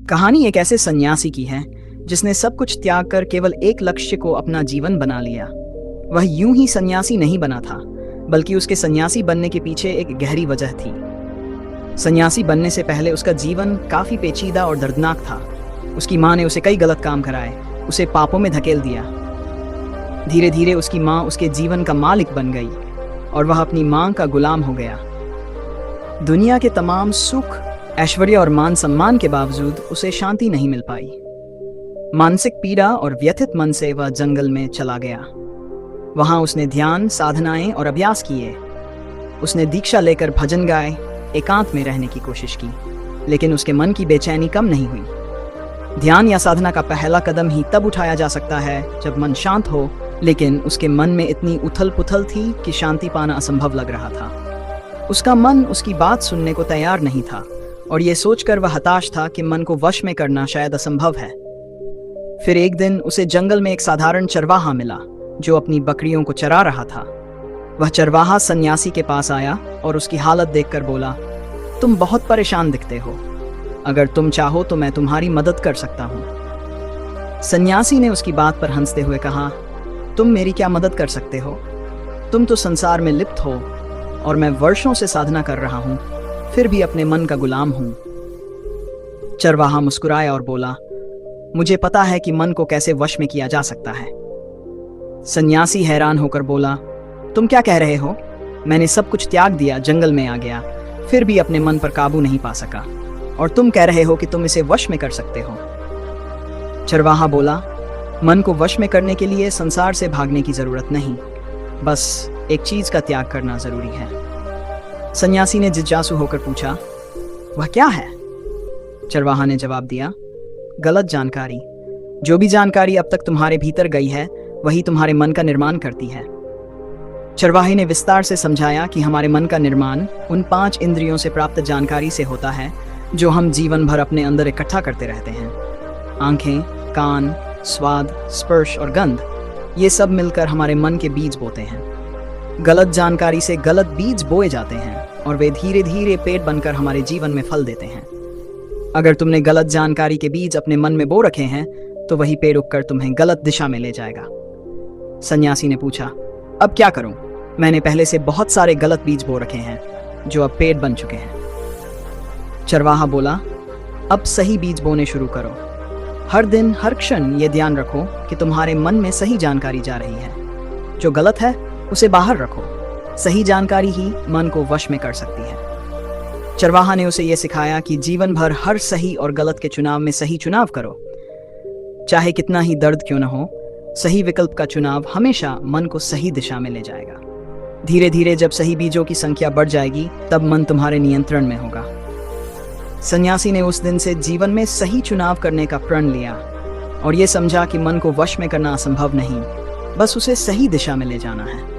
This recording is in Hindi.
कहानी एक ऐसे सन्यासी की है जिसने सब कुछ त्याग कर केवल एक लक्ष्य को अपना जीवन बना लिया। वह यूं ही सन्यासी नहीं बना था, बल्कि उसके सन्यासी बनने के पीछे एक गहरी वजह थी। सन्यासी बनने से पहले उसका जीवन काफी पेचीदा और दर्दनाक था। उसकी माँ ने उसे कई गलत काम कराए, उसे पापों में धकेल दिया। धीरे धीरे उसकी माँ उसके जीवन का मालिक बन गई और वह अपनी माँ का गुलाम हो गया। दुनिया के तमाम सुख, ऐश्वर्य और मान सम्मान के बावजूद उसे शांति नहीं मिल पाई। मानसिक पीड़ा और व्यथित मन से वह जंगल में चला गया। वहां उसने ध्यान, साधनाएं और अभ्यास किए। उसने दीक्षा लेकर भजन गाए, एकांत में रहने की कोशिश की, लेकिन उसके मन की बेचैनी कम नहीं हुई। ध्यान या साधना का पहला कदम ही तब उठाया जा सकता है जब मन शांत हो, लेकिन उसके मन में इतनी उथल पुथल थी कि शांति पाना असंभव लग रहा था। उसका मन उसकी बात सुनने को तैयार नहीं था और ये सोचकर वह हताश था कि मन को वश में करना शायद असंभव है। फिर एक दिन उसे जंगल में एक साधारण चरवाहा मिला जो अपनी बकरियों को चरा रहा था। वह चरवाहा सन्यासी के पास आया और उसकी हालत देखकर बोला, तुम बहुत परेशान दिखते हो। अगर तुम चाहो तो मैं तुम्हारी मदद कर सकता हूँ। सन्यासी ने उसकी बात पर हंसते हुए कहा, तुम मेरी क्या मदद कर सकते हो? तुम तो संसार में लिप्त हो और मैं वर्षों से साधना कर रहा हूँ, फिर भी अपने मन का गुलाम हूँ। चरवाहा मुस्कुराया और बोला, मुझे पता है कि मन को कैसे वश में किया जा सकता है। सन्यासी हैरान होकर बोला, तुम क्या कह रहे हो? मैंने सब कुछ त्याग दिया, जंगल में आ गया, फिर भी अपने मन पर काबू नहीं पा सका, और तुम कह रहे हो कि तुम इसे वश में कर सकते हो। चरवाहा बोला, मन को वश में करने के लिए संसार से भागने की जरूरत नहीं, बस एक चीज का त्याग करना जरूरी है। सन्यासी ने जिज्ञासु होकर पूछा, वह क्या है? चरवाहा ने जवाब दिया, गलत जानकारी। जो भी जानकारी अब तक तुम्हारे भीतर गई है वही तुम्हारे मन का निर्माण करती है। चरवाहे ने विस्तार से समझाया कि हमारे मन का निर्माण उन 5 इंद्रियों से प्राप्त जानकारी से होता है जो हम जीवन भर अपने अंदर इकट्ठा करते रहते हैं। आंखें, कान, स्वाद, स्पर्श और गंध, ये सब मिलकर हमारे मन के बीज बोते हैं। गलत जानकारी से गलत बीज बोए जाते हैं और वे धीरे धीरे पेड़ बनकर हमारे जीवन में फल देते हैं। अगर तुमने गलत जानकारी के बीज अपने मन में बो रखे हैं तो वही पेड़ उगकर तुम्हें गलत दिशा में ले जाएगा। सन्यासी ने पूछा, अब क्या करूं? मैंने पहले से बहुत सारे गलत बीज बो रखे हैं जो अब पेड़ बन चुके हैं। चरवाहा बोला, अब सही बीज बोने शुरू करो। हर दिन, हर क्षण ये ध्यान रखो कि तुम्हारे मन में सही जानकारी जा रही है। जो गलत है उसे बाहर रखो। सही जानकारी ही मन को वश में कर सकती है। चरवाहा ने उसे यह सिखाया कि जीवन भर हर सही और गलत के चुनाव में सही चुनाव करो। चाहे कितना ही दर्द क्यों न हो, सही विकल्प का चुनाव हमेशा मन को सही दिशा में ले जाएगा। धीरे धीरे जब सही बीजों की संख्या बढ़ जाएगी तब मन तुम्हारे नियंत्रण में होगा। सन्यासी ने उस दिन से जीवन में सही चुनाव करने का प्रण लिया और ये समझा कि मन को वश में करना असंभव नहीं, बस उसे सही दिशा में ले जाना है।